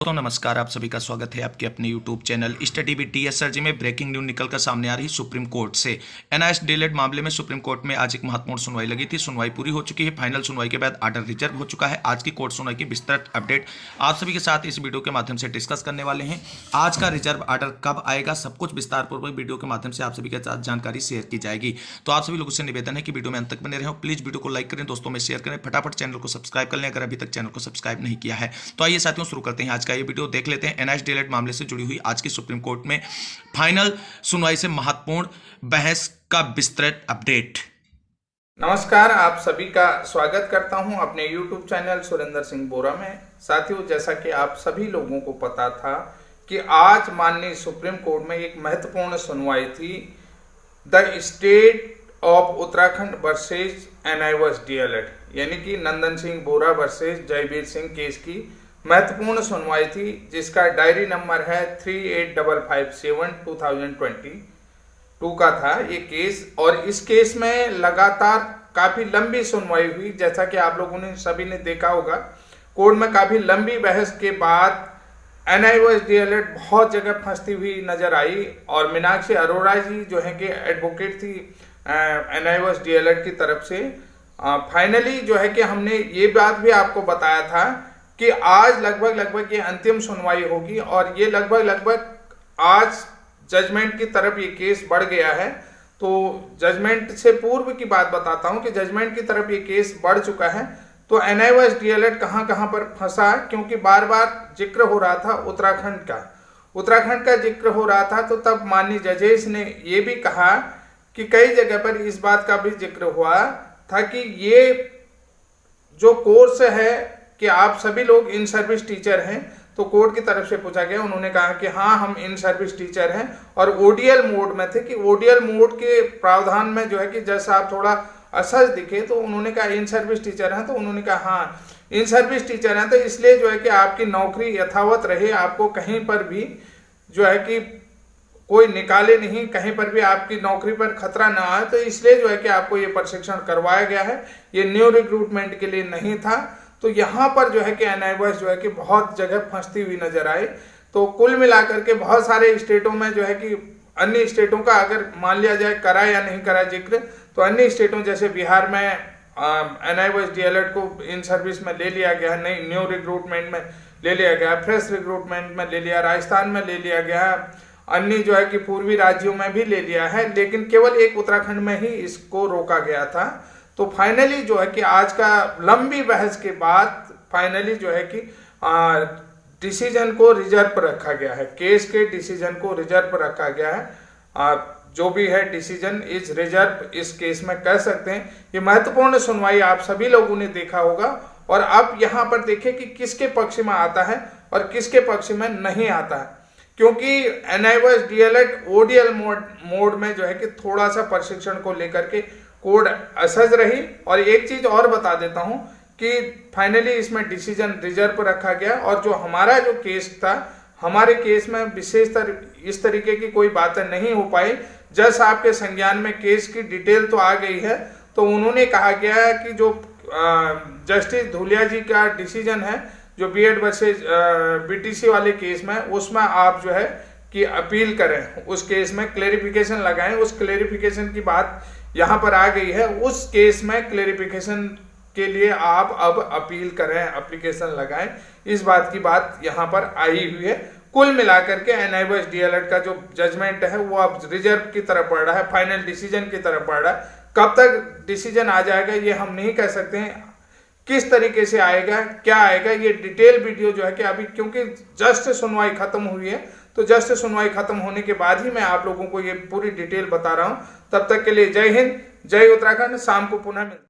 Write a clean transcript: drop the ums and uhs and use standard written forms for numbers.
दोस्तों नमस्कार, आप सभी का स्वागत है आपके अपने YouTube channel study with TS sir ji में। ब्रेकिंग न्यूज निकलकर सामने आ रही सुप्रीम कोर्ट से। एनआईएस डीएलएड मामले में सुप्रीम कोर्ट में आज एक महत्वपूर्ण सुनवाई लगी थी। सुनवाई पूरी हो चुकी है। फाइनल सुनवाई के बाद ऑर्डर रिजर्व हो चुका है। आज की कोर्ट सुनवाई की विस्तृत अपडेट आप सभी के साथ इस वीडियो के माध्यम से डिस्कस करने वाले हैं। आज का रिजर्व ऑर्डर कब आएगा, सब कुछ विस्तारपूर्वक वीडियो के माध्यम से आप सभी के साथ जानकारी शेयर की जाएगी। तो आप सभी लोगों से निवेदन है कि वीडियो में अंत तक बने रहें। प्लीज वीडियो को लाइक करें, दोस्तों में शेयर करें, फटाफट चैनल को सब्सक्राइब कर लें अगर अभी तक चैनल को सब्सक्राइब नहीं किया है। तो आइए साथियों शुरू करते हैं आज का ये वीडियो। देख लेते हैं एनआईएस डीएलएड मामले से जुड़ी हुई आज की सुप्रीम कोर्ट में फाइनल सुनवाई से महत्वपूर्ण बहस का विस्तृत अपडेट। नमस्कार, आप सभी का स्वागत करता हूं अपने YouTube चैनल सुरेंद्र सिंह बोरा में। साथियों, जैसा कि आप सभी लोगों को पता था कि आज माननीय सुप्रीम कोर्ट में एक महत्वपूर्ण सुनवाई थी, the state of Uttarakhand versus NIS DElEd, यानी कि नंदन सिंह बोरा वर्सेज जयवीर सिंह केस की महत्वपूर्ण सुनवाई थी, जिसका डायरी नंबर है 3855/2022 का था ये केस। और इस केस में लगातार काफी लंबी सुनवाई हुई, जैसा कि आप लोगों ने सभी ने देखा होगा। कोर्ट में काफी लंबी बहस के बाद एनआईएस डीएलएड बहुत जगह फंसती हुई नजर आई और मीनाक्षी अरोड़ा जी जो है कि एडवोकेट थी एनआईएस डीएलएड की तरफ से, फाइनली जो है कि हमने ये बात भी आपको बताया था कि आज लगभग ये अंतिम सुनवाई होगी और ये लगभग आज जजमेंट की तरफ ये केस बढ़ गया है। तो जजमेंट से पूर्व की बात बताता हूं कि जजमेंट की तरफ ये केस बढ़ चुका है। तो एनआईएस डीएलएड कहां पर फंसा, क्योंकि बार बार जिक्र हो रहा था उत्तराखंड का जिक्र हो रहा था। तो तब माननीय जजेस ने ये भी कहा कि कई जगह पर इस बात का भी जिक्र हुआ था कि ये जो कोर्स है कि आप सभी लोग इन सर्विस टीचर हैं। तो कोर्ट की तरफ से पूछा गया, उन्होंने कहा कि हाँ, हम इन सर्विस टीचर हैं और ओडीएल मोड में थे कि ओडीएल मोड के प्रावधान में जो है कि जैसा आप थोड़ा असहज दिखे, तो उन्होंने कहा इन सर्विस टीचर हैं। तो उन्होंने कहा हाँ, इन सर्विस टीचर हैं, तो इसलिए जो है कि आपकी नौकरी यथावत रहे, आपको कहीं पर भी जो है कि कोई निकाले नहीं, कहीं पर भी आपकी नौकरी पर खतरा ना आए, तो इसलिए जो है कि आपको ये प्रशिक्षण करवाया गया है, ये न्यू रिक्रूटमेंट के लिए नहीं था। तो यहाँ पर जो है कि एनआईएस जो है कि बहुत जगह फंसती हुई नजर आई। तो कुल मिलाकर के बहुत सारे स्टेटों में जो है कि अन्य स्टेटों का अगर मान लिया जाए करा या नहीं करा जिक्र, तो अन्य स्टेटों जैसे बिहार में एनआईएस डीएलएड को इन सर्विस में ले लिया गया, नई न्यू रिक्रूटमेंट में ले लिया गया, फ्रेश रिक्रूटमेंट में ले लिया, राजस्थान में ले लिया गया, अन्य जो है कि पूर्वी राज्यों में भी ले लिया है, लेकिन केवल एक उत्तराखंड में ही इसको रोका गया था। तो फाइनली जो है कि आज का लंबी बहस के बाद फाइनली जो है कि डिसीजन को रिजर्व पर रखा गया है, केस के डिसीजन को रिजर्व पर रखा गया है। जो भी है डिसीजन इज रिजर्व, इस केस में कह सकते हैं। ये महत्वपूर्ण सुनवाई आप सभी लोगों ने देखा होगा और अब यहाँ पर देखें कि किसके पक्ष में आता है और किसके पक्ष में नहीं आता है, क्योंकि एनआईएस डीएलएड ओडीएल मोड में जो है कि थोड़ा सा प्रशिक्षण को लेकर के कोर्ट असहज रही। और एक चीज और बता देता हूं कि फाइनली इसमें डिसीजन रिजर्व पर रखा गया और जो हमारा जो केस था, हमारे केस में विशेषतर इस तरीके की कोई बातें नहीं हो पाई। जज साहब के संज्ञान में केस की डिटेल तो आ गई है, तो उन्होंने कहा गया है कि जो जस्टिस धूलिया जी का डिसीजन है जो बीएड वर्सेज बीटीसी वाले केस में, उसमें आप जो है कि अपील करें, उस केस में क्लेरिफिकेशन लगाएं। उस क्लेरिफिकेशन की बात यहाँ पर आ गई है, उस केस में क्लेरिफिकेशन के लिए आप अब अपील करें, एप्लीकेशन लगाएं। इस बात की बात यहाँ पर आई हुई है। कुल मिलाकर के एनआईएस डीएलएड का जो जजमेंट है वो अब रिजर्व की तरफ बढ़ रहा है, फाइनल डिसीजन की तरफ बढ़ रहा है। कब तक डिसीजन आ जाएगा ये हम नहीं कह सकते हैं, किस तरीके से आएगा, क्या आएगा, ये डिटेल वीडियो जो है कि अभी क्योंकि जस्ट सुनवाई खत्म हुई है, तो जस्ट सुनवाई खत्म होने के बाद ही मैं आप लोगों को ये पूरी डिटेल बता रहा हूं। तब तक के लिए जय हिंद, जय उत्तराखंड। शाम को पुनः मिलते हैं।